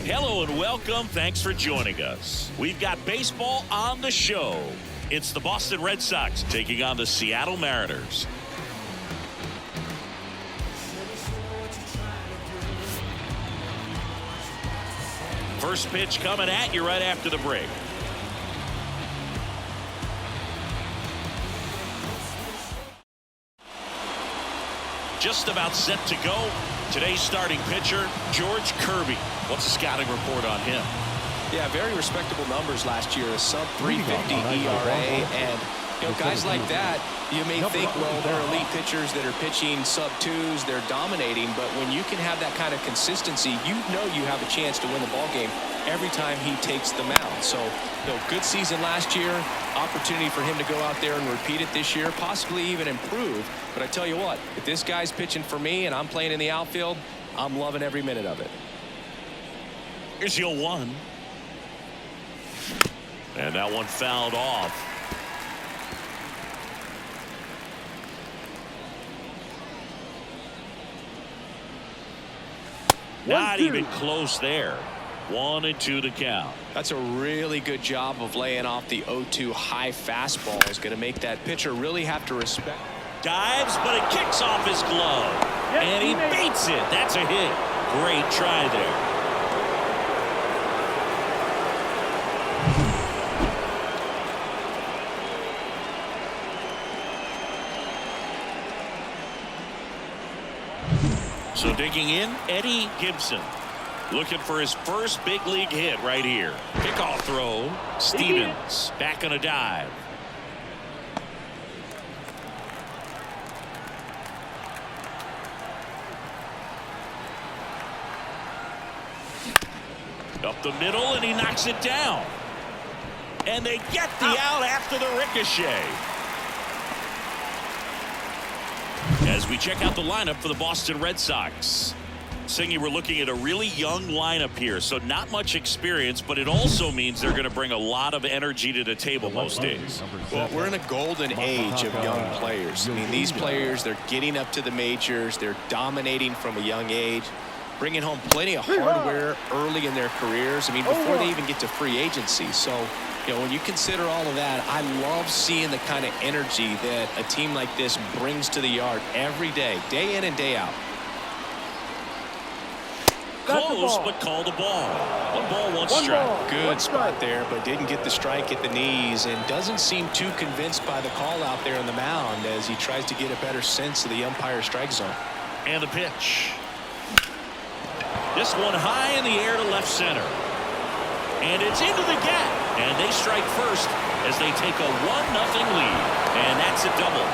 Hello and welcome. Thanks for joining us. We've got baseball on the show. It's the Boston Red Sox taking on the Seattle Mariners. First pitch coming at you right after the break. Just about set to go. Today's starting pitcher, George Kirby. What's the scouting report on him? Yeah, very respectable numbers last year. A sub 350 ERA. And, guys like that, you may think, well, they're elite pitchers that are pitching sub twos. They're dominating. But when you can have that kind of consistency, you know you have a chance to win the ball game every time he takes the mound. So, good season last year. Opportunity for him to go out there and repeat it this year, possibly even improve. But I tell you what, if this guy's pitching for me and I'm playing in the outfield, I'm loving every minute of it. Here's your 1. And that one fouled off. Not even close there. 1-2 to count. That's a really good job of laying off the 0-2 high fastball. Is going to make that pitcher really have to respect. Dives, but it kicks off his glove. And he beats it. That's a hit. Great try there. So digging in, Eddie Gibson. Looking for his first big league hit right here. Kickoff throw. Stevens back on a dive. Up the middle, and he knocks it down. And they get the out after the ricochet. As we check out the lineup for the Boston Red Sox. Singy, we're looking at a really young lineup here, so not much experience, but it also means they're going to bring a lot of energy to the table most days. Well, we're in a golden age of young players. I mean, these players, they're getting up to the majors. They're dominating from a young age, bringing home plenty of hardware early in their careers. I mean, before they even get to free agency. So, when you consider all of that, I love seeing the kind of energy that a team like this brings to the yard every day in and day out. Close, but called the ball. 1 ball, 1 strike. Good spot there, but didn't get the strike at the knees and doesn't seem too convinced by the call out there on the mound as he tries to get a better sense of the umpire strike zone. And the pitch. This one high in the air to left center. And it's into the gap. And they strike first as they take a 1-0 lead. And that's a double.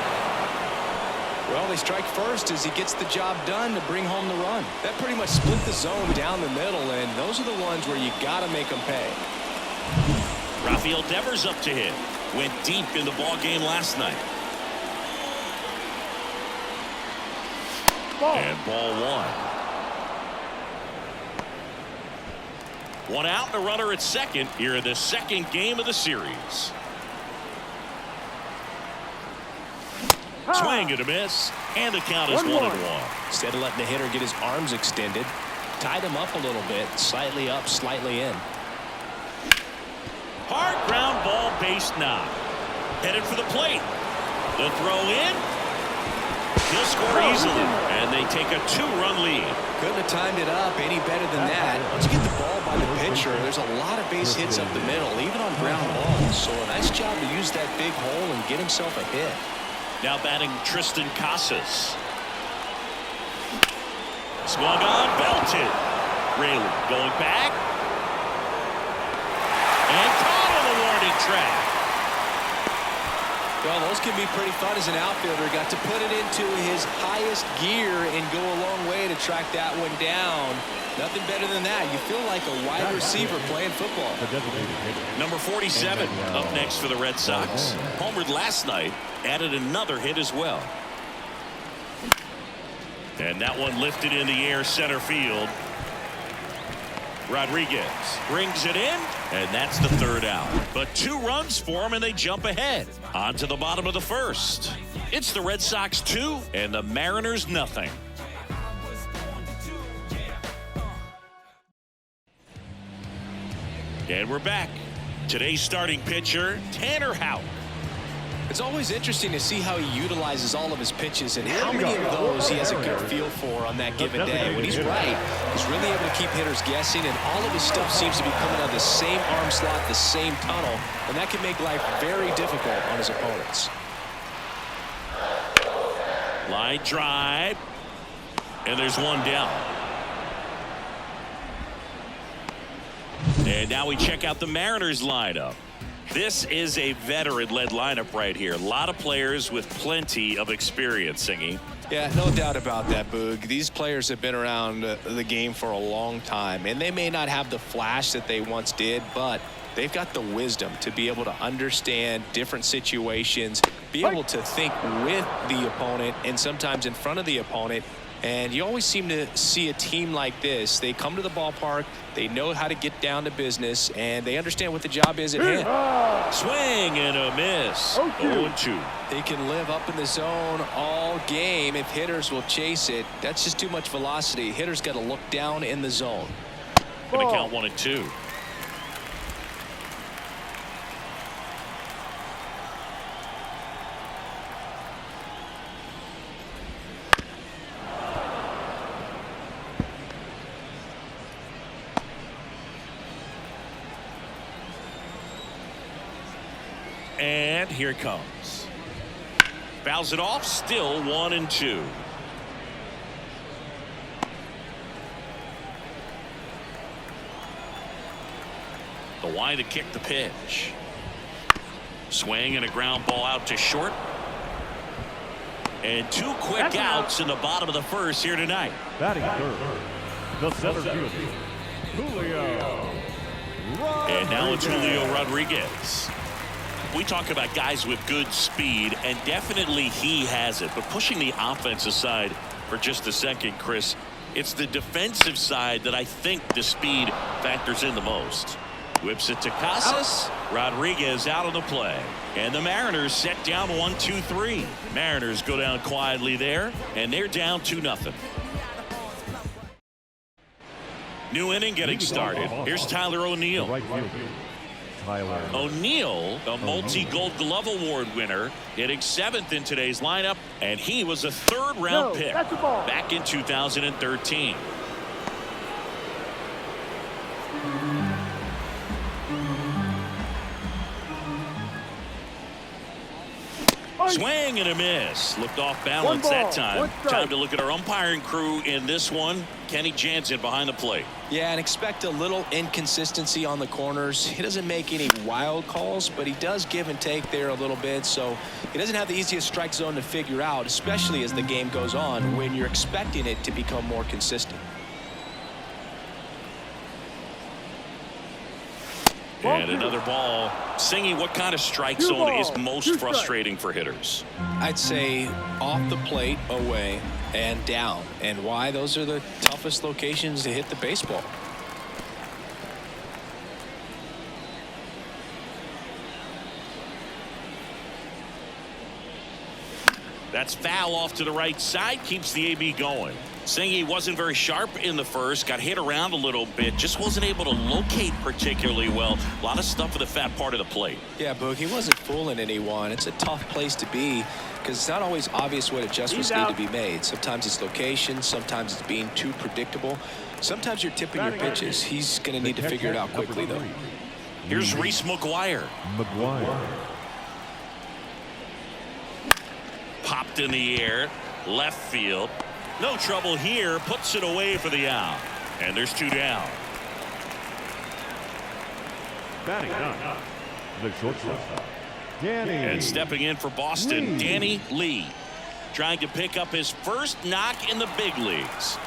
Well, they strike first as he gets the job done to bring home the run. That pretty much split the zone down the middle, and those are the ones where you got to make them pay. Rafael Devers up to hit. Went deep in the ball game last night. And ball 1. 1 out and a runner at second here in the second game of the series. Swing and a miss, and the count is 1-1. Instead of letting the hitter get his arms extended, tied him up a little bit, slightly up, slightly in. Hard ground ball, base knock. Headed for the plate. The throw in. He'll score easily, and they take a 2-run lead. Couldn't have timed it up any better than that. Once you get the ball by the pitcher, there's a lot of base hits up the middle, even on ground balls. So a nice job to use that big hole and get himself a hit. Now batting Tristan Casas. Swung on, belted. Raley going back. And caught on the warning track. Well, those can be pretty fun as an outfielder. Got to put it into his highest gear and go a long way to track that one down. Nothing better than that. You feel like a wide receiver playing football. Number 47 up next for the Red Sox. Homered last night, added another hit as well. And that one lifted in the air center field. Rodriguez brings it in, and that's the 3rd out. But 2 runs for him, and they jump ahead. On to the bottom of the 1st. It's the Red Sox 2 and the Mariners nothing. And we're back. Today's starting pitcher, Tanner Houck. It's always interesting to see how he utilizes all of his pitches and how many of those he has a good feel for on that given day. When he's right, he's really able to keep hitters guessing, and all of his stuff seems to be coming out of the same arm slot, the same tunnel, and that can make life very difficult on his opponents. Line drive, and there's one down. And now we check out the Mariners lineup. This is a veteran-led lineup right here. A lot of players with plenty of experience, Singy. Yeah, no doubt about that, Boog. These players have been around the game for a long time, and they may not have the flash that they once did, but they've got the wisdom to be able to understand different situations, be able to think with the opponent and sometimes in front of the opponent. And you always seem to see a team like this. They come to the ballpark, they know how to get down to business, and they understand what the job is at hand. Swing and a miss. 0-2. They can live up in the zone all game if hitters will chase it. That's just too much velocity. Hitters got to look down in the zone. Going to count 1-2. And here it comes. Fouls it off, still 1-2. The wide to kick the pitch. Swing and a ground ball out to short. And two quick outs in the bottom of the first here tonight. Batting third, the center fielder, Julio. And now it's Julio Rodriguez. We talk about guys with good speed, and definitely he has it. But pushing the offense aside for just a second, Chris, it's the defensive side that I think the speed factors in the most. Whips it to Casas. Rodriguez out on the play. And the Mariners set down 1-2-3. Mariners go down quietly there, and they're down 2-0. New inning getting started. Here's Tyler O'Neill. Right fielder, Tyler O'Neill, a multi-Gold Glove Award winner, hitting 7th in today's lineup, and he was a third-round pick back in 2013. Swing and a miss. Looked off balance that time. Time to look at our umpiring crew in this one. Kenny Jansen behind the plate. Yeah, and expect a little inconsistency on the corners. He doesn't make any wild calls, but he does give and take there a little bit. So he doesn't have the easiest strike zone to figure out, especially as the game goes on when you're expecting it to become more consistent. And another ball. Singy, what kind of strike zone is most frustrating for hitters? I'd say off the plate, away, and down. And why? Those are the toughest locations to hit the baseball. That's foul off to the right side. Keeps the AB going. Singy wasn't very sharp in the first. Got hit around a little bit. Just wasn't able to locate particularly well. A lot of stuff for the fat part of the plate. Yeah, Boog, he wasn't fooling anyone. It's a tough place to be because it's not always obvious what adjustments need to be made. Sometimes it's location. Sometimes it's being too predictable. Sometimes you're tipping your pitches. He's going to need to figure it out quickly, though. Here's Reese McGuire. Popped in the air. Left field. No trouble here. Puts it away for the out. And there's two down. Batting nine, the shortstop, Danny. And stepping in for Boston, Danny Lee. Trying to pick up his first knock in the big leagues.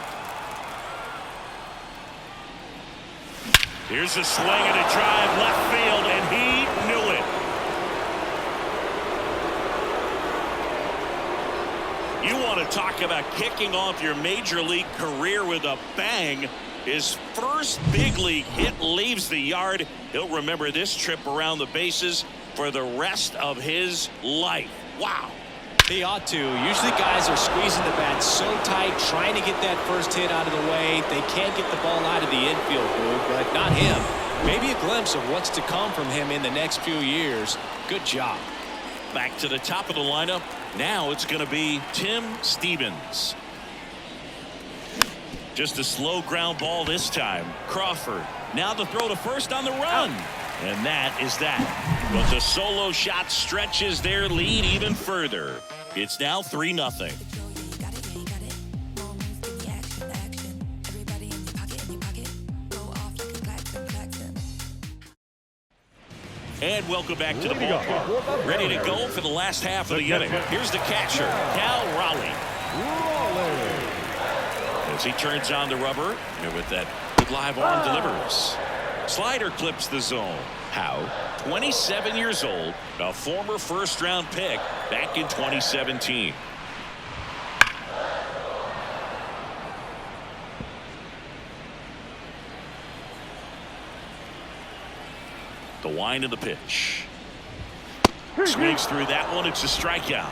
Here's a swing and a drive left field, and he knew it. You want to talk about kicking off your major league career with a bang. His first big league hit leaves the yard. He'll remember this trip around the bases for the rest of his life. Wow. He ought to. Usually guys are squeezing the bat so tight, trying to get that first hit out of the way. They can't get the ball out of the infield, but not him. Maybe a glimpse of what's to come from him in the next few years. Good job. Back to the top of the lineup. Now it's going to be Tim Stevens. Just a slow ground ball this time. Crawford. Now the throw to first on the run. And that is that. But the solo shot stretches their lead even further. It's now 3-0. And welcome back to the ballpark. Ready to go for the last half of the inning. Here's the catcher, Cal Raleigh. As he turns on the rubber, and with that good live arm delivers. Slider clips the zone. How? 27 years old, a former first-round pick back in 2017. The wind of the pitch. Swings through that one. It's a strikeout.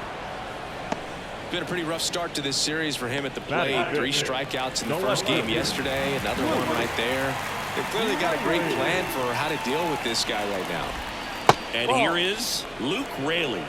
Been a pretty rough start to this series for him at the plate. 3 strikeouts in the first game yesterday. Another one right there. They've clearly got a great plan for how to deal with this guy right now. And here is Luke Raley.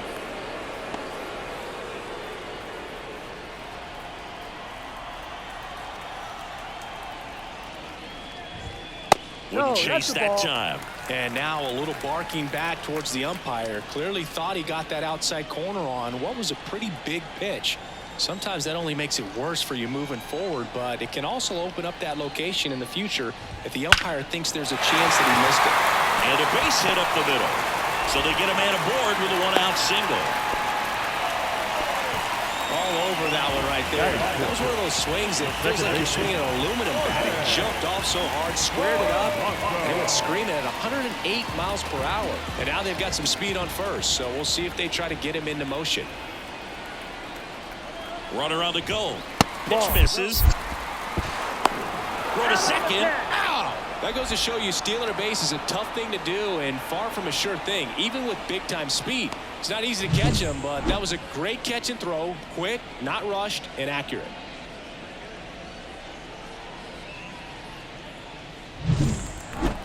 Wouldn't chase that time. And now a little barking back towards the umpire. Clearly thought he got that outside corner on what was a pretty big pitch. Sometimes that only makes it worse for you moving forward, but it can also open up that location in the future if the umpire thinks there's a chance that he missed it. And a base hit up the middle. So they get a man aboard with a 1-out single. All over that one right there. That was one of those swings that feels like you're swinging an aluminum bat. It jumped off so hard, squared it up, and went screaming at 108 miles per hour. And now they've got some speed on first, so we'll see if they try to get him into motion. Runner on the go. Pitch misses. Throw to second. Ow! That goes to show you stealing a base is a tough thing to do and far from a sure thing, even with big-time speed. It's not easy to catch him, but that was a great catch and throw. Quick, not rushed, and accurate.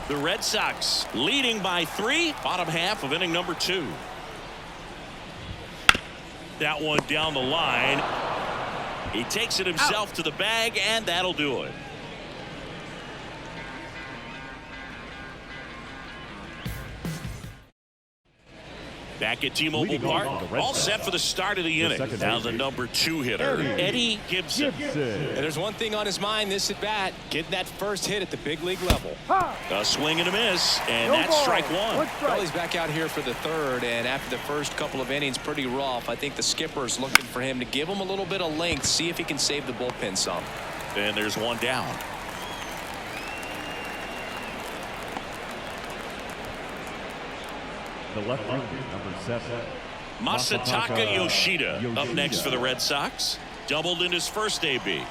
The Red Sox leading by 3. Bottom half of inning number 2. That one down the line. He takes it himself to the bag, and that'll do it. Back at T-Mobile Park, all set for the start of the inning. Now the number 2 hitter, Eddie Gibson. And there's one thing on his mind this at bat, getting that first hit at the big league level. A swing and a miss, and that's strike 1. Well, he's back out here for the 3rd, and after the first couple of innings, pretty rough. I think the skipper's looking for him to give him a little bit of length, see if he can save the bullpen some. And there's one down. The left fielder, number 7. Masataka Yoshida up next for the Red Sox. Doubled in his first AB.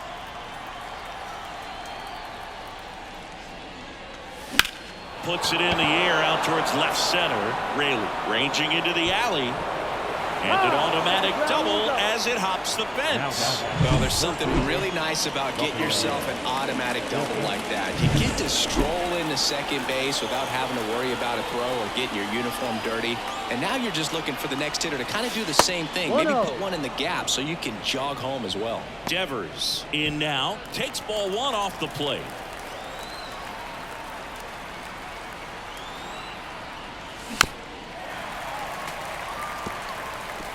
Puts it in the air out towards left center. Raley ranging into the alley. And an automatic double as it hops the fence. Well, there's something really nice about getting yourself an automatic double like that. You get to stroll into second base without having to worry about a throw or getting your uniform dirty. And now you're just looking for the next hitter to kind of do the same thing. Maybe put one in the gap so you can jog home as well. Devers in now. Takes ball 1 off the plate.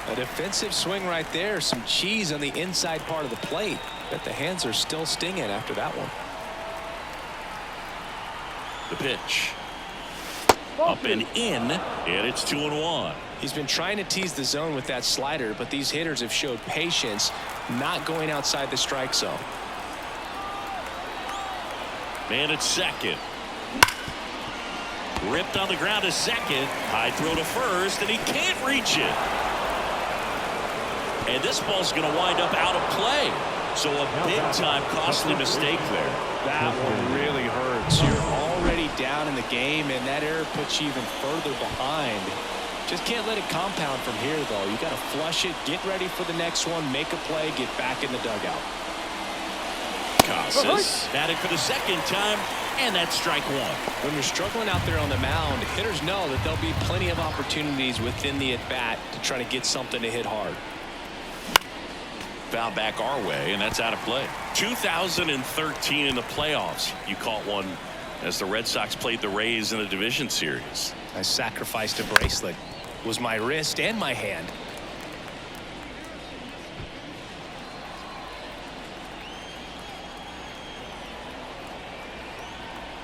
A defensive swing right there. Some cheese on the inside part of the plate. But the hands are still stinging after that one. The pitch. Up and in. And it's 2-1. He's been trying to tease the zone with that slider, but these hitters have showed patience, not going outside the strike zone. Man at second. Ripped on the ground to second. High throw to first, and he can't reach it. And this ball's going to wind up out of play. So a big-time costly mistake there. That one really hurts. You're already down in the game, and that error puts you even further behind. Just can't let it compound from here, though. You got to flush it, get ready for the next one, make a play, get back in the dugout. Casas batting for the second time. And that's strike one. When you're struggling out there on the mound, hitters know that there'll be plenty of opportunities within the at-bat to try to get something to hit hard. Foul back our way, and that's out of play. 2013 in the playoffs. You caught one as the Red Sox played the Rays in the division series. I sacrificed a bracelet. It was my wrist and my hand.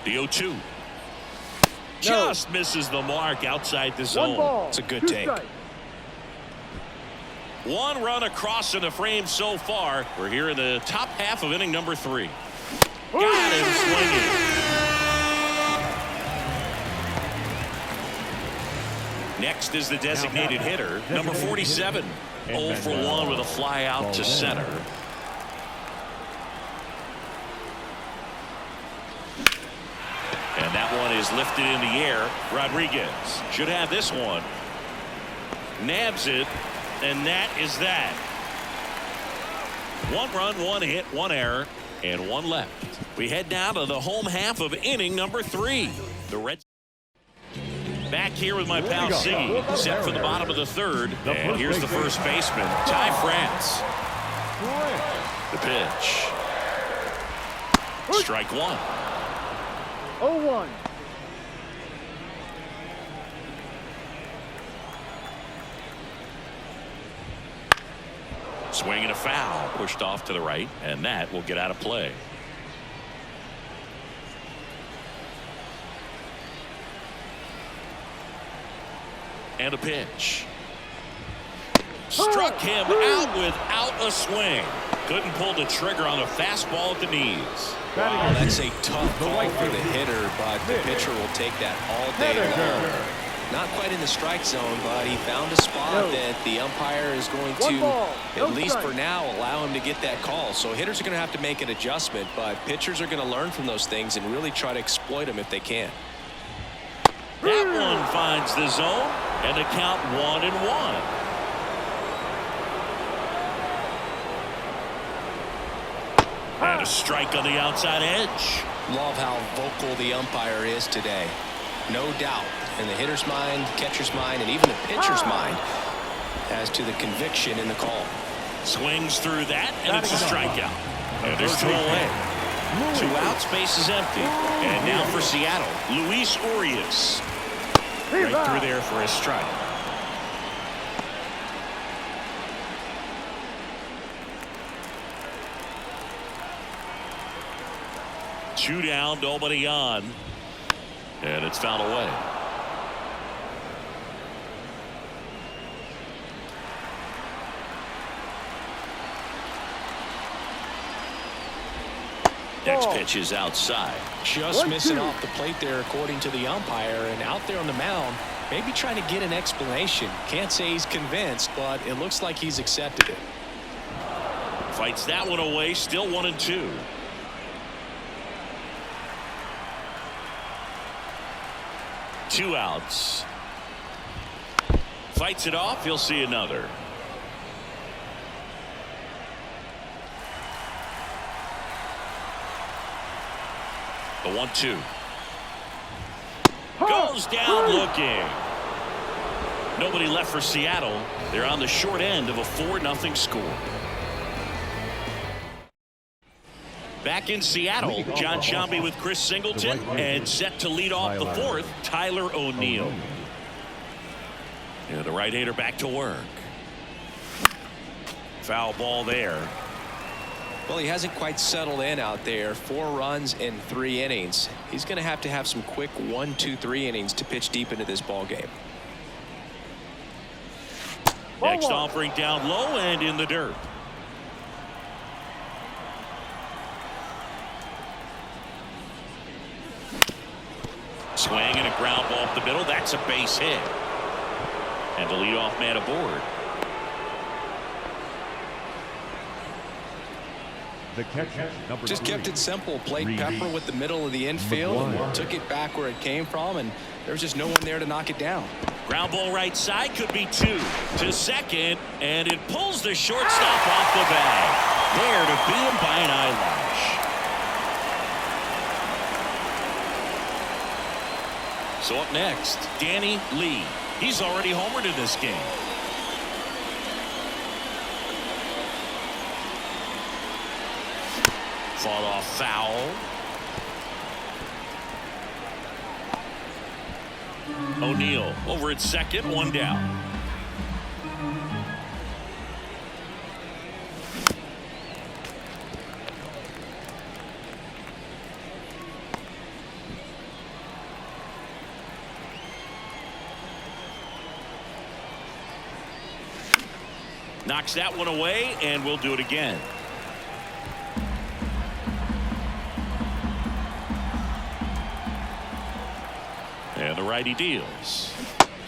The 0-2. Just misses the mark outside the zone. It's a good take. One run across in the frame so far. We're here in the top half of inning number 3. Got him swinging. Next is the designated hitter, number 47. 0 for 1 with a fly out to center. And that one is lifted in the air. Rodriguez should have this one. Nabs it, and that is that. 1 run, 1 hit, 1 error, and 1 left. We head down to the home half of inning number 3. The Reds back here with my pal Siggy, set for the bottom of the 3rd. And here's the first baseman, Ty France. The pitch. Strike 1. 0-1. Swing and a foul, pushed off to the right, and that will get out of play. And a pitch. Struck him out without a swing. Couldn't pull the trigger on a fastball at the knees. Wow, that's a tough call for the hitter, but the pitcher will take that all day long. Not quite in the strike zone, but he found a spot that the umpire is going to, at least for now, allow him to get that call. So hitters are going to have to make an adjustment, but pitchers are going to learn from those things and really try to exploit them if they can. That one finds the zone, and the count 1-1. And a strike on the outside edge. Love how vocal the umpire is today. No doubt in the hitter's mind, catcher's mind, and even the pitcher's mind as to the conviction in the call. Swings through that, and it's a strikeout. And there's 2 away. 2 outs, base is empty. And now for Seattle, Luis Urias. Right through there for a strike. Two down, nobody on. And it's fouled away. Next pitch is outside. Just missing off the plate there, according to the umpire, and out there on the mound, maybe trying to get an explanation. Can't say he's convinced, but it looks like he's accepted it. Fights that one away, still 1-2. Two outs. Fights it off. He'll see another. The 1-2. Goes down looking. Nobody left for Seattle. They're on the short end of a 4-0 score. Back in Seattle, John Sciambi with Chris Singleton, and set to lead off the 4th, Tyler O'Neill. Yeah, the right-hander back to work. Foul ball there. Well, he hasn't quite settled in out there. 4 runs in 3 innings. He's going to have some quick 1, 2, 3 innings to pitch deep into this ball game. Next offering down low and in the dirt. Swing and a ground ball up the middle. That's a base hit. And the leadoff man aboard. The catcher, number Just 3. kept it simple. Played Pepper with the middle of the infield and took it back where it came from, and there was just no one there to knock it down. Ground ball right side, could be 2 to second, and it pulls the shortstop off the bag. There to beat him by an eyelash. So up next, Danny Lee. He's already homered in this game. Fought off foul. O'Neal over at second, one down. Knocks that one away, and we'll do it again. And the righty deals.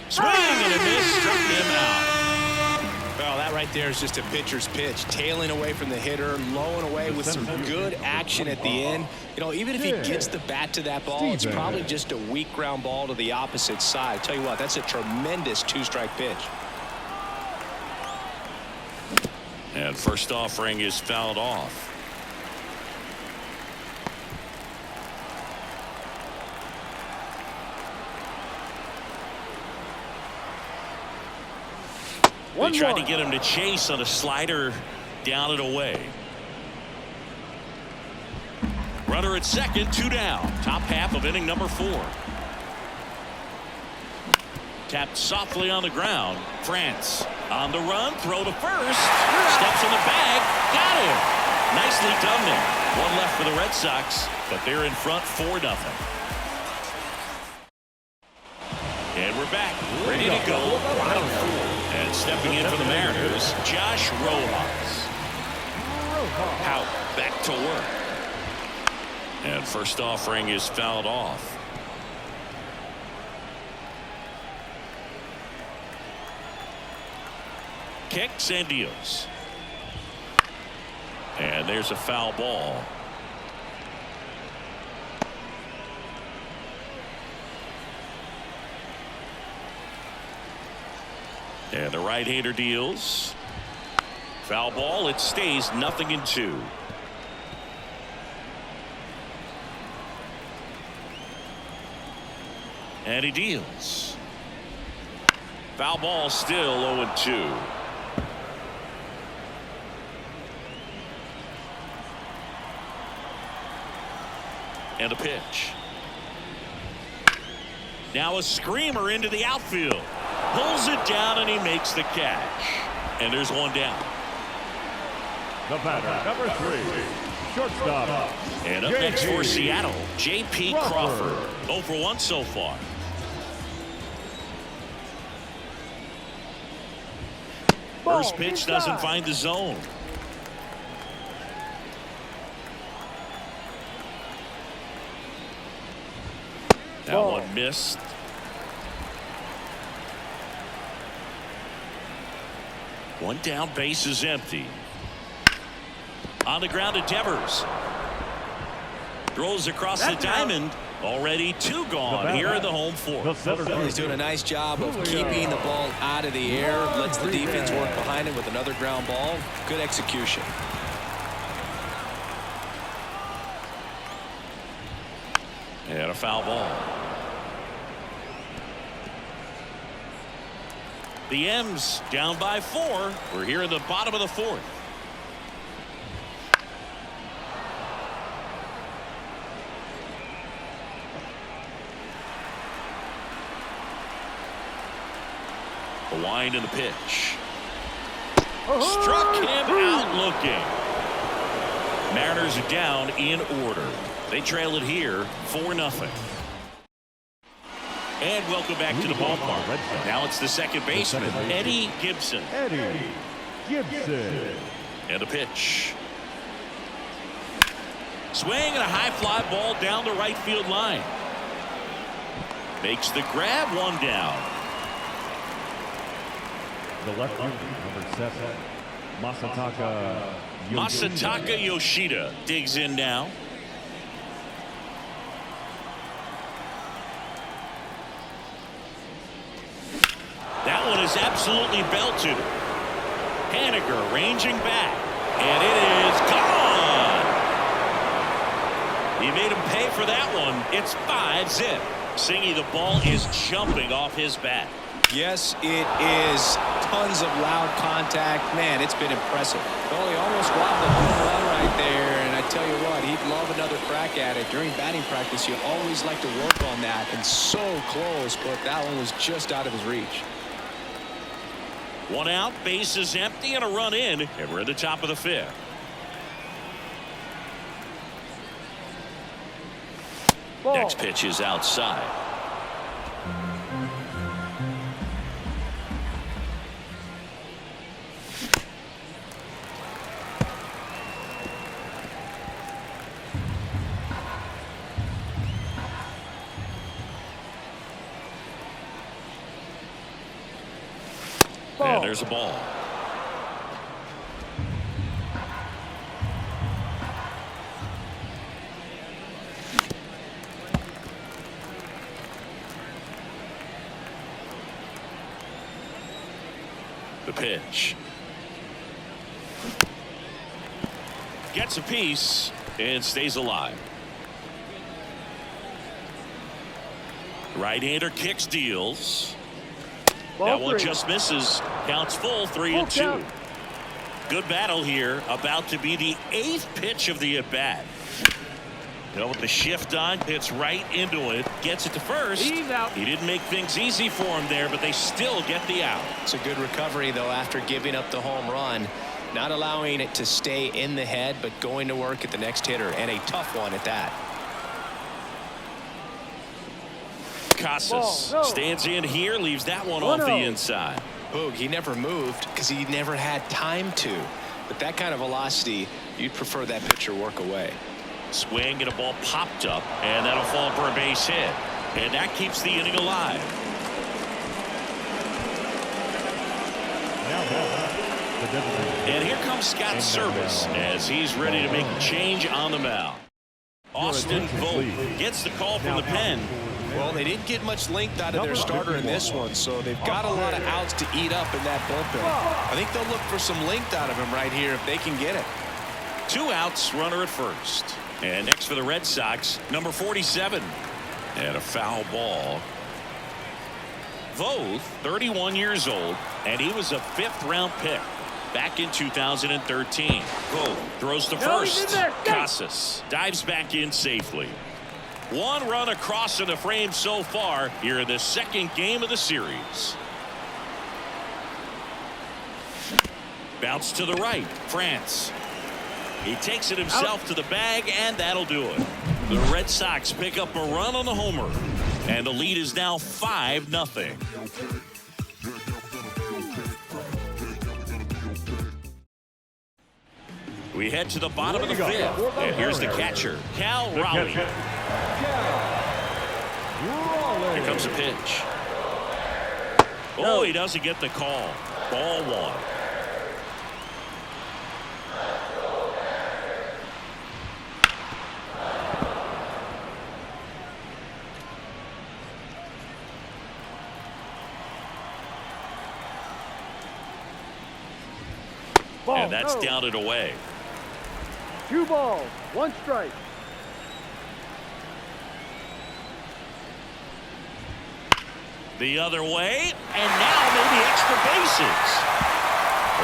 Swing and a miss, struck him out. Well, that right there is just a pitcher's pitch. Tailing away from the hitter, low and away with some good action at the end. You know, even if he gets the bat to that ball, it's probably just a weak ground ball to the opposite side. I tell you what, that's a tremendous two-strike pitch. And first offering is fouled off. They tried to get him to chase on a slider down and away. Runner at second, two down. Top half of inning number 4. Tapped softly on the ground. France on the run, throw to first. Steps in the bag, got him. Nicely done there. One left for the Red Sox, but they're in front 4-0. And we're back, ready to go. And stepping in for the Mariners, Josh Rojas. Out, back to work. And first offering is fouled off. Kicks and deals. And there's a foul ball. And the right-hander deals. Foul ball. It stays 0-2. And he deals. Foul ball, still 0-2. And a pitch. Now a screamer into the outfield. Pulls it down and he makes the catch. And there's one down. The batter, number 3, shortstop. And up next for Seattle, J.P. Crawford. 0 for 1 so far. First pitch doesn't find the zone. That one missed. One down, base is empty. On the ground to Devers. Throws across the diamond. Already 2 gone here in the home 4th. He's doing a nice job of keeping the ball out of the air. Lets the defense work behind him with another ground ball. Good execution. And a foul ball. The M's down by 4. We're here in the bottom of the 4th. The wind and the pitch. Struck him out looking. Mariners are down in order. They trail it here 4-0. And welcome back to the ballpark. Now it's the second baseman, Eddie Gibson. Eddie Gibson. And a pitch. Swing and a high fly ball down the right field line. Makes the grab, one down. The left fielder, number 7, Masataka Yoshida digs in now. That one is absolutely belted. Haniger ranging back. And it is gone. He made him pay for that one. It's 5-zip. Singy, the ball is jumping off his bat. Yes, it is. Tons of loud contact. Man, it's been impressive. Well, he almost robbed the home run right there, and I tell you what, he'd love another crack at it. During batting practice, you always like to work on that, and so close, but that one was just out of his reach. One out, bases empty, and a run in, and we're at the top of the fifth. Ball. Next pitch is outside. And there's a ball. The pitch. Gets a piece and stays alive. Right-hander kicks, deals. Ball That one three. just misses. Counts full, 3-2. count. Good battle here. About to be the 8th pitch of the at-bat. With the shift on, hits right into it, gets it to first. He's out. He didn't make things easy for him there, but they still get the out. It's a good recovery, though, after giving up the home run. Not allowing it to stay in the head, but going to work at the next hitter, and a tough one at that. Casas Ball, no. stands in here, leaves that one off the 1-0. inside. Boog, he never moved because he never had time to. But that kind of velocity, you'd prefer that pitcher work away. Swing and a ball popped up, and that'll fall for a base hit. And that keeps the inning alive. And here comes Scott Service as he's ready to make a change on the mound. Austin Vogt gets the call from the pen. Well, they didn't get much length out of their starter in this one, so they've got a lot of outs to eat up in that bullpen. I think they'll look for some length out of him right here if they can get it. 2 outs, runner at first. And next for the Red Sox, number 47. And a foul ball. Vogt, 31 years old, and he was a 5th-round pick back in 2013. Vogt throws to first. Casas dives back in safely. 1 run across in the frame so far here in the 2nd game of the series. Bounce to the right. France. He takes it himself to the bag, and that'll do it. The Red Sox pick up a run on the homer, and the lead is now 5-0. We head to the bottom of the 5th, and here's the catcher, Cal Raleigh. Here comes a pitch. Oh, he doesn't get the call. Ball 1. And that's down and away. 2 balls, 1 strike. The other way, and now maybe extra bases.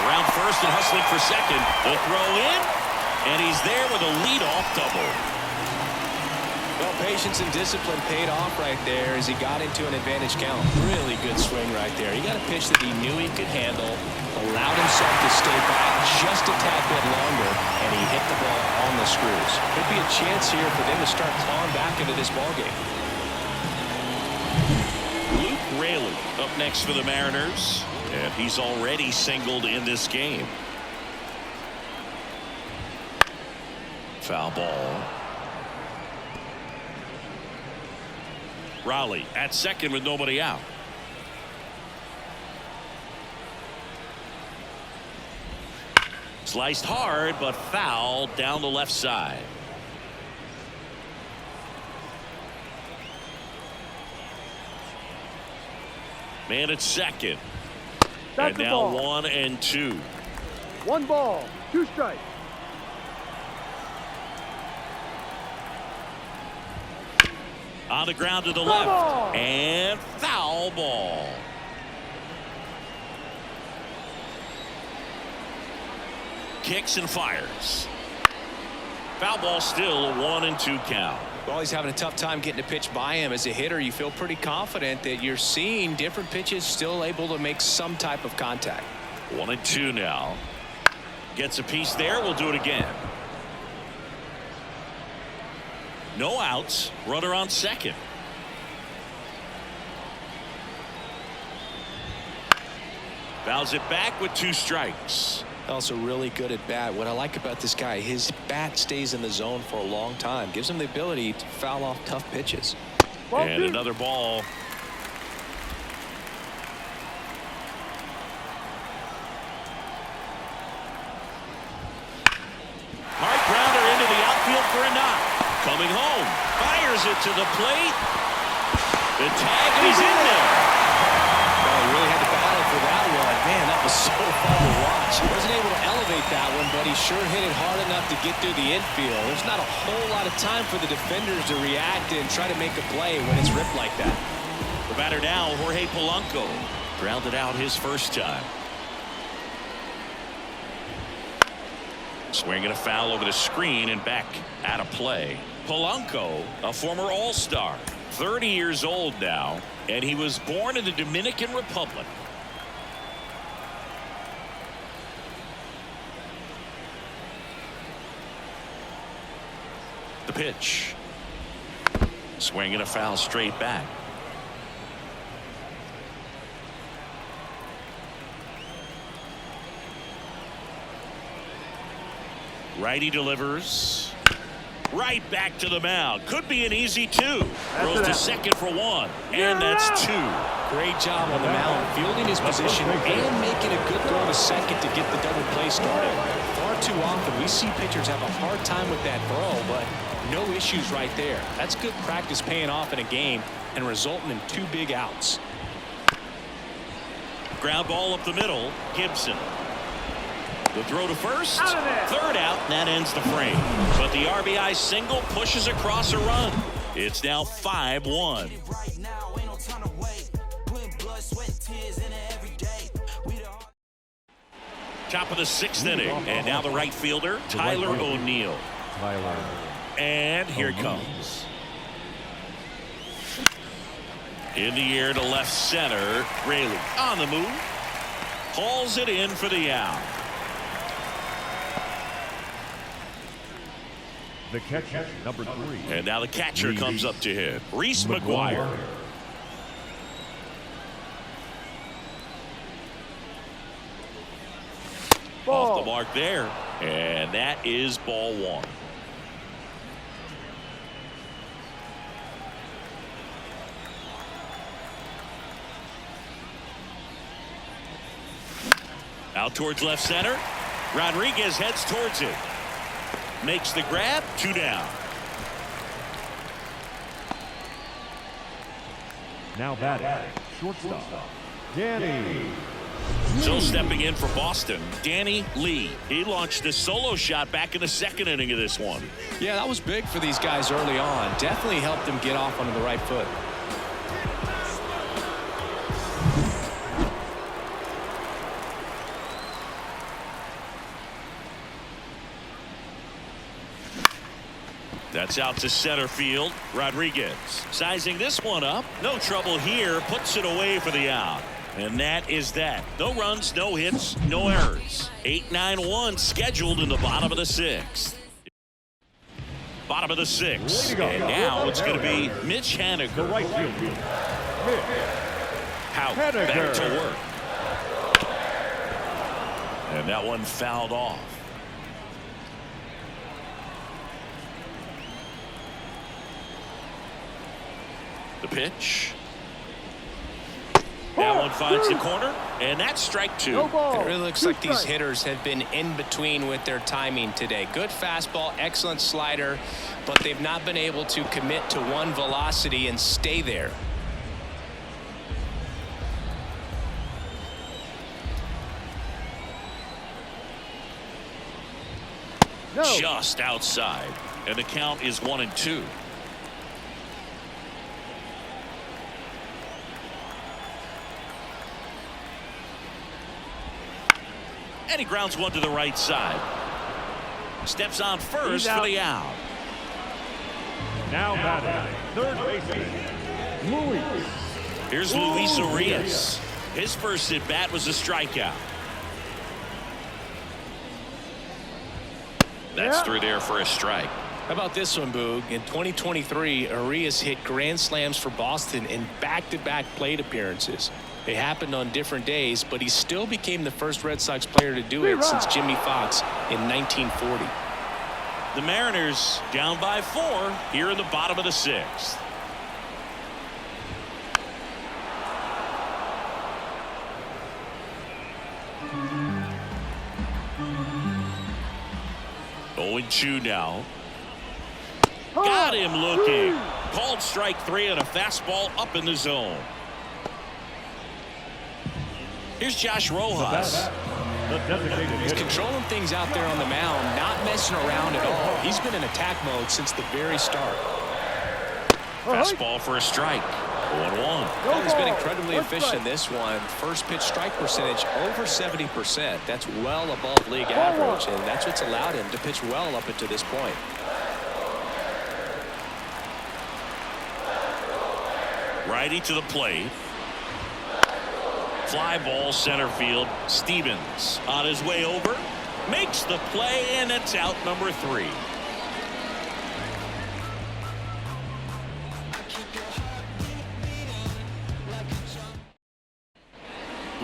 Around first and hustling for second. The throw in, and he's there with a leadoff double. Well, patience and discipline paid off right there as he got into an advantage count. Really good swing right there. He got a pitch that he knew he could handle, allowed himself to stay back just a tad bit longer, and he hit the ball on the screws. Could be a chance here for them to start clawing back into this ballgame. Luke Raley up next for the Mariners, and he's already singled in this game. Foul ball. Raleigh at second with nobody out. Sliced hard, but foul down the left side. Man at second. That's And the now ball. 1 and 2. 1 ball, 2 strikes. On the ground to the left. And foul ball. Kicks and fires. Foul ball, still a 1-2 count. Well, he's having a tough time getting a pitch by him. As a hitter, you feel pretty confident that you're seeing different pitches still able to make some type of contact. 1-2 now. Gets a piece there. We'll do it again. No outs. Runner on second. Fouls it back with 2 strikes. Also really good at bat. What I like about this guy, his bat stays in the zone for a long time. Gives him the ability to foul off tough pitches. And another ball. Hard grounder into the outfield for a knock. Coming home. Fires it to the plate. The tag, and he's in there. Well, he really had to battle for that one. Man, that was so fun to watch. He wasn't able to elevate that one, but he sure hit it hard enough to get through the infield. There's not a whole lot of time for the defenders to react and try to make a play when it's ripped like that. The batter now, Jorge Polanco. Grounded out his first time. Swinging a foul over the screen and back out of play. Polanco, a former All-Star, 30 years old now, and he was born in the Dominican Republic. The pitch. Swinging a foul straight back. Righty delivers. Right back to the mound. Could be an easy 2. Throws to second for 1. And that's 2. Great job on the mound, fielding his position and making a good throw to second to get the double play started. Far too often we see pitchers have a hard time with that throw, but no issues right there. That's good practice paying off in a game and resulting in 2 big outs. Ground ball up the middle. Gibson. The throw to first. Third out, and that ends the frame. But the RBI single pushes across a run. It's now 5-1. Top of the 6th inning, and now the right fielder, Tyler O'Neill. And here it comes. In the air to left center. Raley on the move. Hauls it in for the out. The catcher, number 3. And now the catcher comes up to hit. Reese McGuire. Off the mark there. And that is ball 1. Out towards left center. Rodriguez heads towards it. Makes the grab. 2 down. Now batting, shortstop, Danny. So stepping in for Boston, Danny Lee. He launched a solo shot back in the 2nd inning of this one. Yeah, that was big for these guys early on. Definitely helped them get off onto the right foot. That's out to center field. Rodriguez sizing this one up. No trouble here. Puts it away for the out. And that is that. No runs, no hits, no errors. 8-9-1 scheduled in the bottom of the 6th. Bottom of the 6th. And now it's going to be Mitch Haniger. The right fielder, Out. Back to work. And that one fouled off. The pitch. That one finds the corner, and that's strike 2. It really looks like these hitters have been in between with their timing today. Good fastball, excellent slider, but they've not been able to commit to one velocity and stay there. Just outside, and the count is 1-2. And he grounds one to the right side. Steps on first for the out. Now batting, third baseman, Luis. Here's Luis Urias. His first at bat was a strikeout. That's through there for a strike. How about this one, Boog? In 2023, Urias hit grand slams for Boston in back-to-back plate appearances. They happened on different days, but he still became the first Red Sox player to do it since Jimmy Fox in 1940. The Mariners down by 4 here in the bottom of the 6th. Oh, 0-2 now. Got him looking. Called strike 3 and a fastball up in the zone. Here's Josh Rojas. He's controlling things out there on the mound, not messing around at all. He's been in attack mode since the very start. Fastball for a strike. 1-1. Well, he's been incredibly efficient in this one. First pitch strike percentage over 70%. That's well above league average, and that's what's allowed him to pitch well up until this point. Righty to the plate. Fly ball center field. Stevens on his way over. Makes the play, and it's out number 3.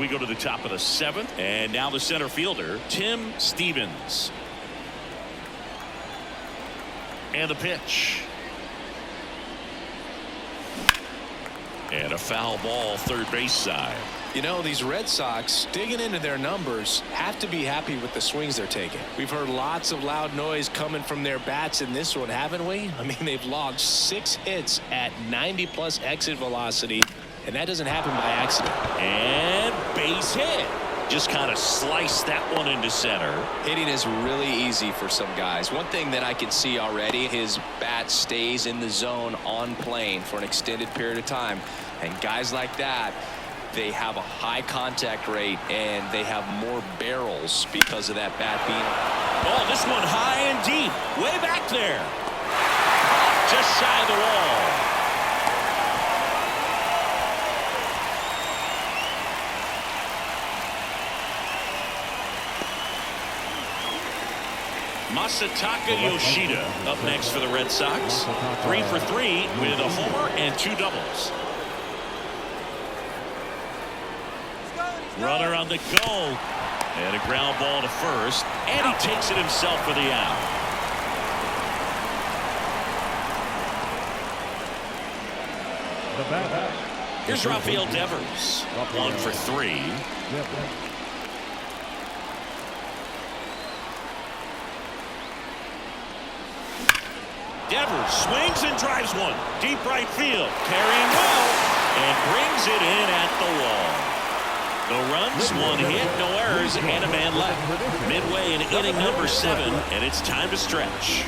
We go to the top of the 7th, and now the center fielder, Tim Stevens. And the pitch. And a foul ball, third base side. You know, these Red Sox, digging into their numbers, have to be happy with the swings they're taking. We've heard lots of loud noise coming from their bats in this one, haven't we? I mean, they've logged 6 hits at 90-plus exit velocity, and that doesn't happen by accident. And base hit. Just kind of sliced that one into center. Hitting is really easy for some guys. One thing that I can see already, his bat stays in the zone on plane for an extended period of time. And guys like that, they have a high contact rate and they have more barrels because of that bat being. Oh, this one high and deep. Way back there. Just shy of the wall. Masataka Yoshida up next for the Red Sox. 3 for 3 with a homer and 2 doubles. Runner on the go. And a ground ball to first. And he takes it himself for the out. Here's Rafael Devers. 1 for 3. Devers swings and drives one. Deep right field. Carrying well. And brings it in at the wall. No runs, 1 hit, no errors, and a man left. Midway in inning number 7, and it's time to stretch.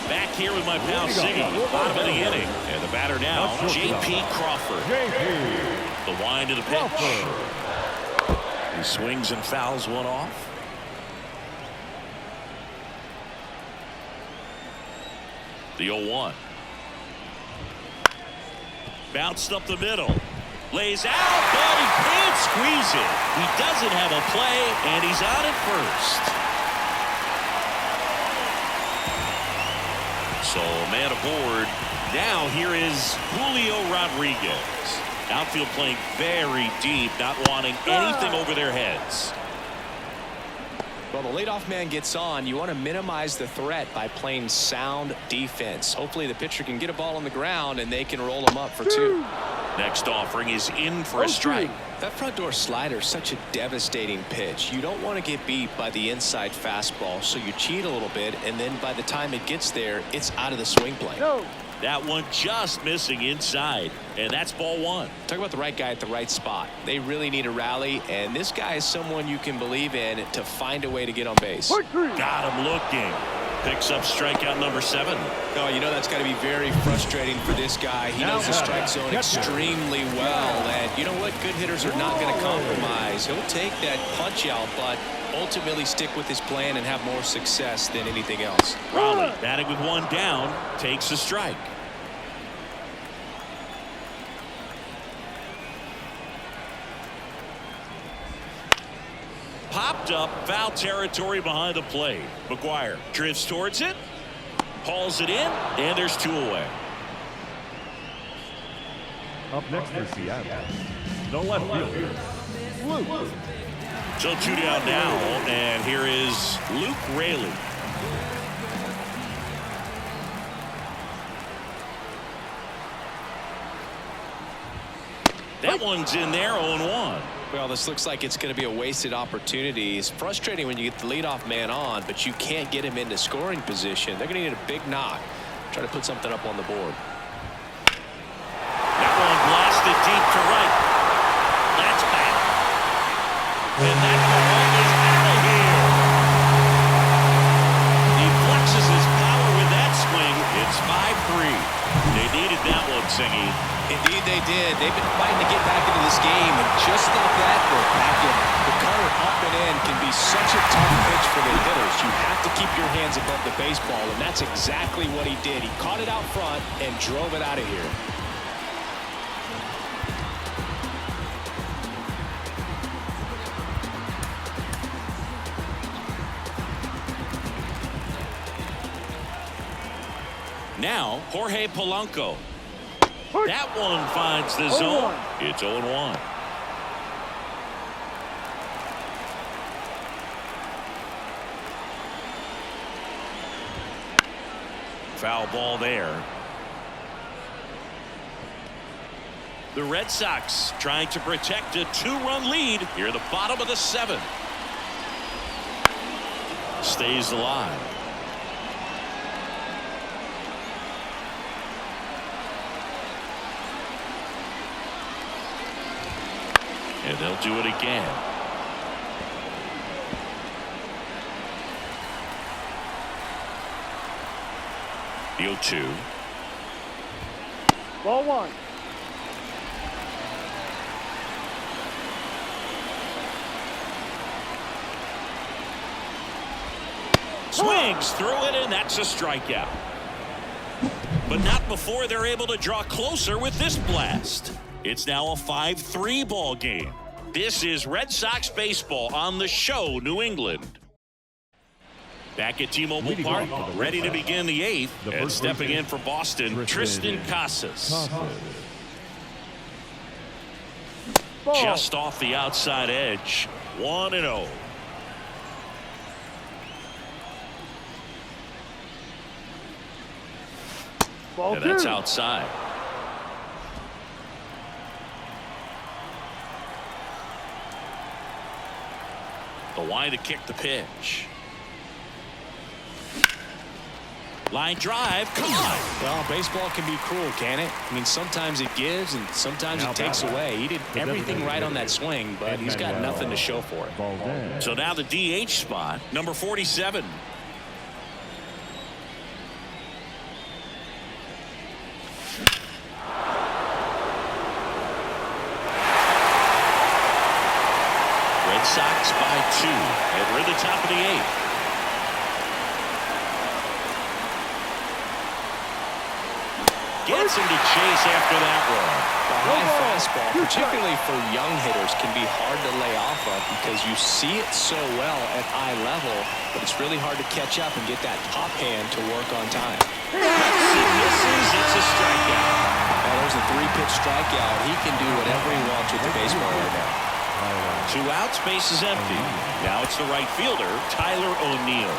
Back here with my pal Siggy, bottom of the inning. And the batter now, J.P. Crawford. The wind to the pitch. He swings and fouls one off. The 0-1. Bounced up the middle. Lays out, but he can't squeeze it. He doesn't have a play, and he's out at first. So, man aboard. Now, here is Julio Rodriguez. Outfield playing very deep, not wanting anything over their heads. Well, the leadoff man gets on. You want to minimize the threat by playing sound defense. Hopefully the pitcher can get a ball on the ground and they can roll him up for 2. Next offering is in for a strike. That front door slider is such a devastating pitch. You don't want to get beat by the inside fastball, so you cheat a little bit, and then by the time it gets there, it's out of the swing plane. That one just missing inside, and that's ball 1. Talk about the right guy at the right spot. They really need a rally, and this guy is someone you can believe in to find a way to get on base. Got him looking. Picks up strikeout number 7. Oh, you know that's got to be very frustrating for this guy. He knows the strike zone extremely well. And you know what? Good hitters are not going to compromise. He'll take that punch out, but ultimately stick with his plan and have more success than anything else. Raleigh batting with 1 down, takes a strike. Popped up, foul territory behind the plate. McGuire drifts towards it, hauls it in, and there's 2 away. Up next for Seattle, the left fielder, Luke. So 2 down now, and here is Luke Raley. That one's in there, 0-1. Well, this looks like it's going to be a wasted opportunity. It's frustrating when you get the leadoff man on, but you can't get him into scoring position. They're going to need a big knock. Try to put something up on the board. That one blasted deep to right. That's bad. And that ball is out of here. He flexes his power with that swing. It's 5-3. They needed that one, Singy. Indeed they did. They've been fighting to get back into this game, and just like that, they're back in. The cutter up and in can be such a tough pitch for the hitters. You have to keep your hands above the baseball, and that's exactly what he did. He caught it out front and drove it out of here. Now, Jorge Polanco. That one finds the zone. It's 0-1. Foul ball there. The Red Sox trying to protect a 2-run lead here at the bottom of the 7th. Stays alive. And they'll do it again. The 0-2. Ball 1. Swings through it, and that's a strikeout. But not before they're able to draw closer with this blast. It's now a 5-3 ball game. This is Red Sox baseball on the show, New England. Back at T-Mobile Park, ready to begin the 8th, and stepping in for Boston, Tristan Casas. Just off the outside edge, 1-0. Ball And that's 2. outside. The line to kick the pitch. Line drive, caught. Well, baseball can be cruel, can it? I mean, sometimes it gives and sometimes it takes away. He did everything right on that swing, but he's got nothing to show for it. So now the DH spot, number 47. Red Sox by 2, and we're at the top of the 8th. Gets him to chase after that one. The high fastball, particularly for young hitters, can be hard to lay off of because you see it so well at eye level, but it's really hard to catch up and get that top hand to work on time. It's a strikeout. Now, there's a 3-pitch strikeout. He can do whatever he wants with the baseball right now. 2 outs, base is empty. Now it's the right fielder, Tyler O'Neill.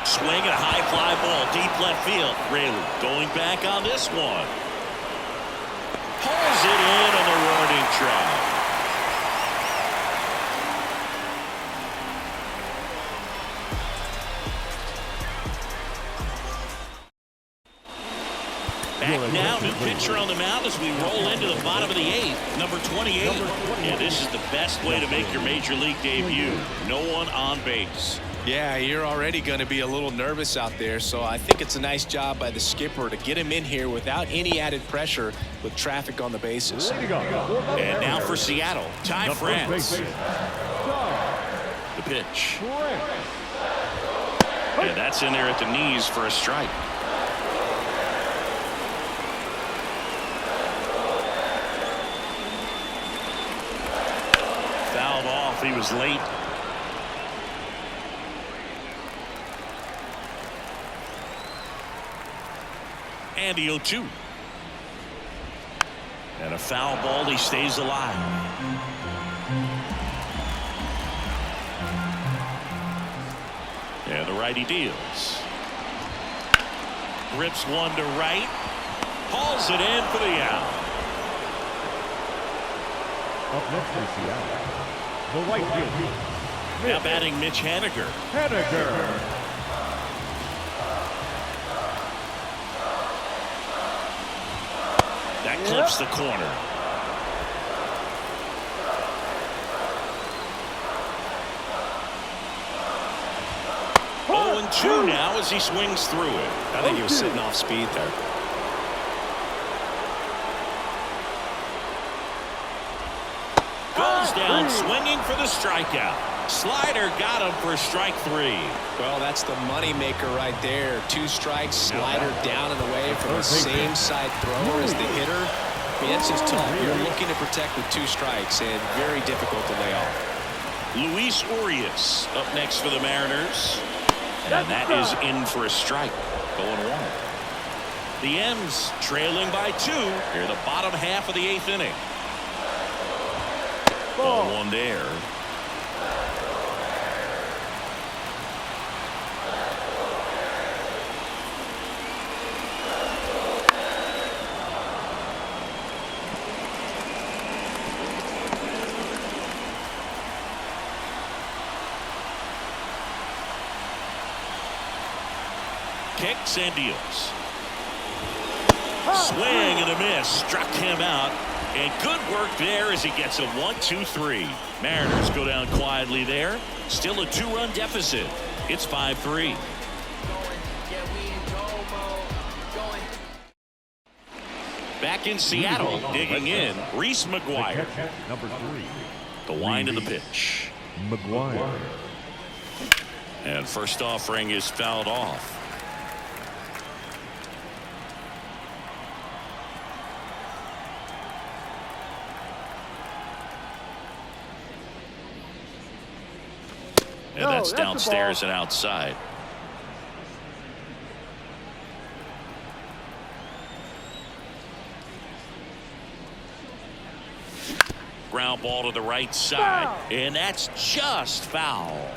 Swing and a high fly ball, deep left field. Raley going back on this one. Pulls it in on the warning track. Back now, new pitcher on the mound as we roll into the bottom of the 8th, number 28. And this is the best way to make your major league debut. No one on base. Yeah, you're already going to be a little nervous out there, so I think it's a nice job by the skipper to get him in here without any added pressure with traffic on the bases. And now for Seattle, Ty France. The pitch. And that's in there at the knees for a strike. Fouled off. He was late. And the 0-2. And a foul ball. He stays alive. And the righty deals. Rips one to right. Hauls it in for the out. Up next for Seattle, the right field. Now batting Mitch Haniger. Haniger. That clips the corner. Oh, and 2 now as he swings through it. I think he was sitting off speed there. Goes down swinging for the strikeout. Slider got him for strike 3. Well, that's the money maker right there. 2 strikes, slider down and away from the same side thrower as the hitter. I mean, that's just tough. You're looking to protect with 2 strikes and very difficult to lay off. Luis Urias up next for the Mariners. And that is in for a strike. 0-1. The M's trailing by 2 here the bottom half of the 8th inning. 0-1 there. Kicks and deals. Swing and a miss. Struck him out. And good work there as he gets a 1-2-3. Mariners go down quietly there. Still a 2-run deficit. It's 5-3. Back in Seattle, digging in, Reese McGuire. Number 3. The wind of the pitch. McGuire. And first offering is fouled off. And that's downstairs and outside. Ground ball to the right side. Foul. And that's just foul.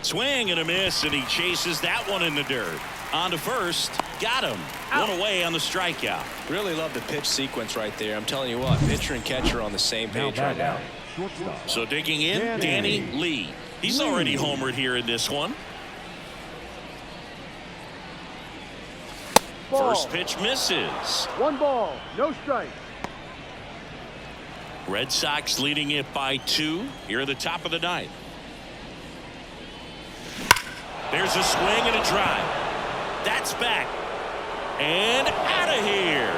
Swing and a miss, and he chases that one in the dirt. On to first. Got him. Out. One away on the strikeout. Really love the pitch sequence right there. I'm telling you what, pitcher and catcher on the same page right now. So digging in, Danny Lee. He's already homered here in this one. Ball. First pitch misses. 1 ball, no strike. Red Sox leading it by 2 here at the top of the 9th. There's a swing and a drive. That's back. And out of here.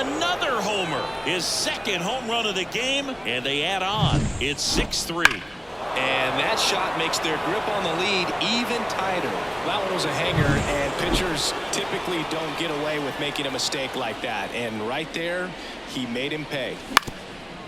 Another homer. His second home run of the game. And they add on. It's 6-3. And that shot makes their grip on the lead even tighter. That one was a hanger, and pitchers typically don't get away with making a mistake like that. And right there, he made him pay.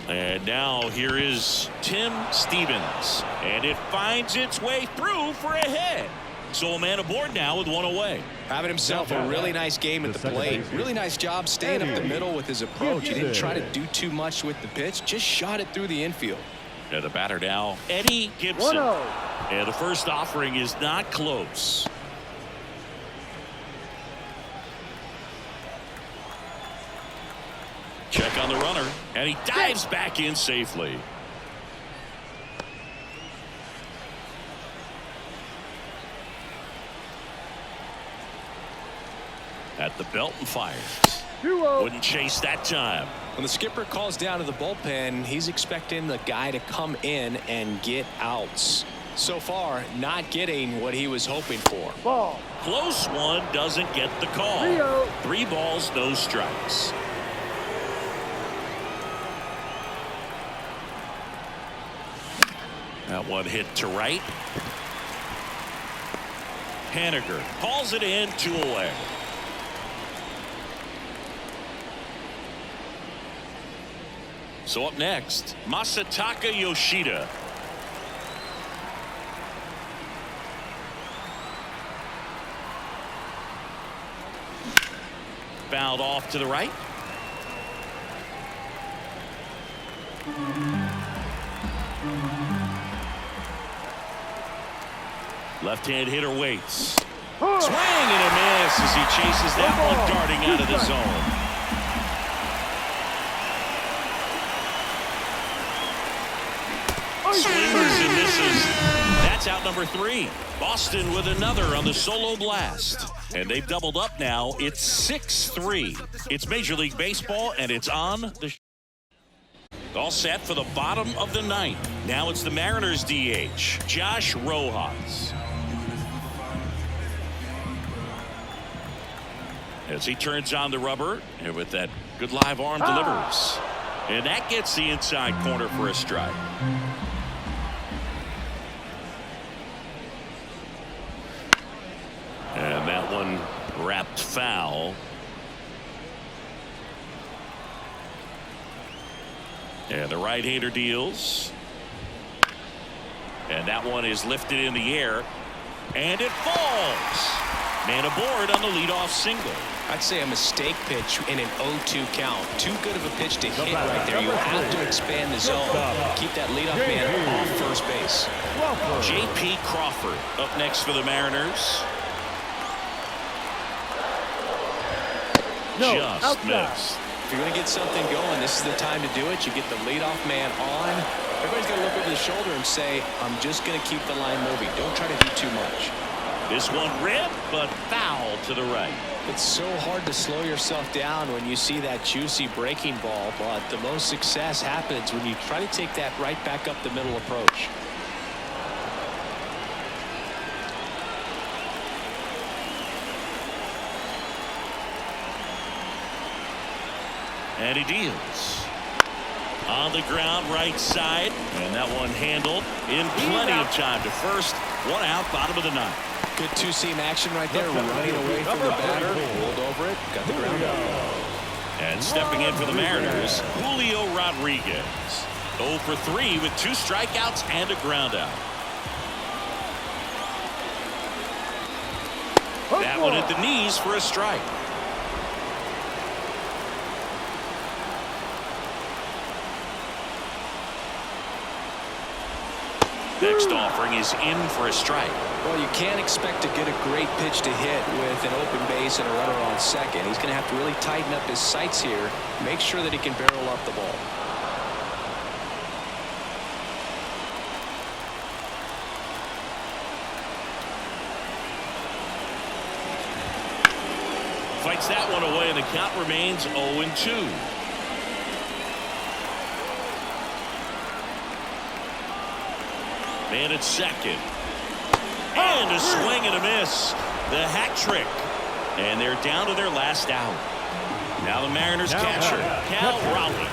And now here is Tim Stevens. And it finds its way through for a hit. So a man aboard now with 1 away. Having himself a really nice game at the plate. Really nice job staying up the middle with his approach. He didn't try to do too much with the pitch. Just shot it through the infield. And the batter now, Eddie Gibson. 1-0. And the first offering is not close. Check on the runner, and he dives back in safely. At the belt and fires. 2-0. Wouldn't chase that time. When the skipper calls down to the bullpen, he's expecting the guy to come in and get outs. So far, not getting what he was hoping for. Ball. Close one, doesn't get the call. 3-0. 3 balls, no strikes. That one hit to right. Haniger calls it in, 2 away. So up next, Masataka Yoshida. Fouled off to the right. Left-hand hitter waits. Swing and a miss as he chases that one darting out of the zone. Swings and misses. That's out number 3. Boston with another on the solo blast. And they've doubled up now. It's 6-3. It's Major League Baseball, and it's on the... All set for the bottom of the 9th. Now it's the Mariners DH, Josh Rojas. As he turns on the rubber, and with that good live arm delivers. And that gets the inside corner for a strike. And that one wrapped foul. And the right-hander deals. And that one is lifted in the air. And it falls. Man aboard on the leadoff single. I'd say a mistake pitch in an 0-2 count. Too good of a pitch to hit right there. You have to expand the zone. Keep that leadoff man off first base. J.P. Crawford up next for the Mariners. Just missed. If you're going to get something going, this is the time to do it. You get the leadoff man on. Everybody's got to look over the shoulder and say, I'm just going to keep the line moving. Don't try to do too much. This one ripped, but foul to the right. It's so hard to slow yourself down when you see that juicy breaking ball, but the most success happens when you try to take that right back up the middle approach. And he deals. On the ground, right side. And that one handled in plenty of time to first. 1 out, bottom of the 9th. Good two-seam action right there, running away from the batter, rolled over it, got the ground out. And stepping in for the Mariners, Julio Rodriguez. 0 for 3 with 2 strikeouts and a ground out. That one at the knees for a strike. Next offering is in for a strike. Well, you can't expect to get a great pitch to hit with an open base and a runner on second. He's going to have to really tighten up his sights here, make sure that he can barrel up the ball. Fights that one away, and the count remains 0-2. Man at second. And a swing and a miss. The hat trick. And they're down to their last out. Now the Mariners catcher, Cal Raleigh.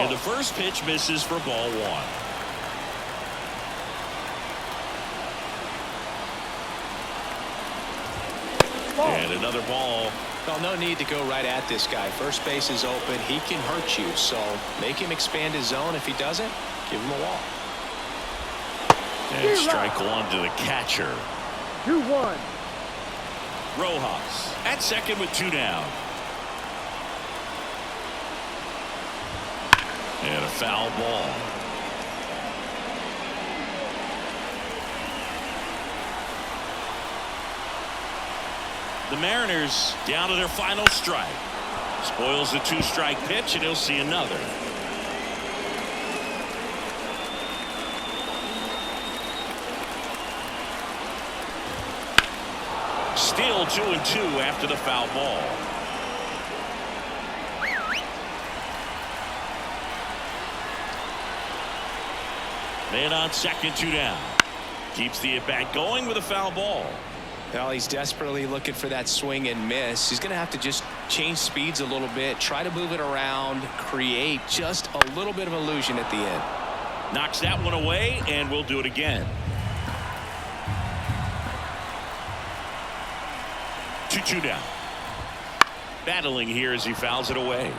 And the first pitch misses for ball 1. And another ball. Well, no need to go right at this guy. First base is open. He can hurt you, so make him expand his zone. If he doesn't, give him a walk. And strike 1 to the catcher. 2-1. Rojas at second with 2 down. And a foul ball. The Mariners down to their final strike. Spoils the 2-strike pitch, and he'll see another. Still 2-2 after the foul ball. Man on second, 2 down. Keeps the at-bat going with a foul ball. Well, he's desperately looking for that swing and miss. He's going to have to just change speeds a little bit, try to move it around, create just a little bit of illusion at the end. Knocks that one away, and we'll do it again. 2-2 down. Battling here as he fouls it away.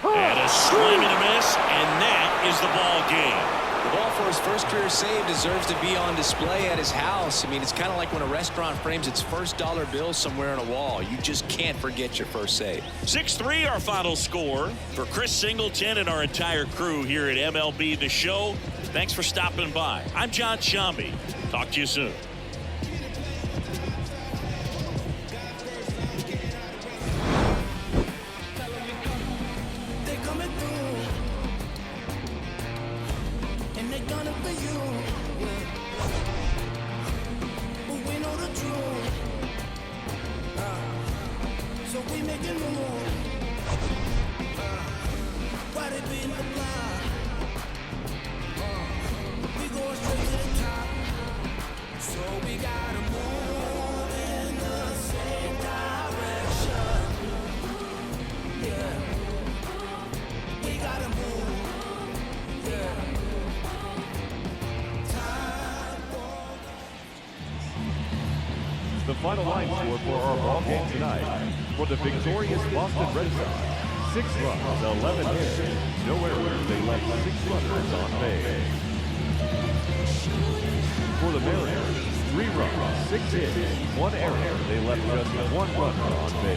And a swing and a miss, and that is the ball game. The ball for his first career save deserves to be on display at his house. I mean, it's kind of like when a restaurant frames its first dollar bill somewhere on a wall. You just can't forget your first save. 6-3 our final score. For Chris Singleton and our entire crew here at MLB The Show, thanks for stopping by. I'm John Shambi. Talk to you soon. The final line score for our ball game tonight. For the victorious Boston Red Sox, 6 runs, 11 hits, no errors. They left 6 runners on base. For the Mariners, 3 runs, 6 hits, 1 error. They left just 1 runner on base.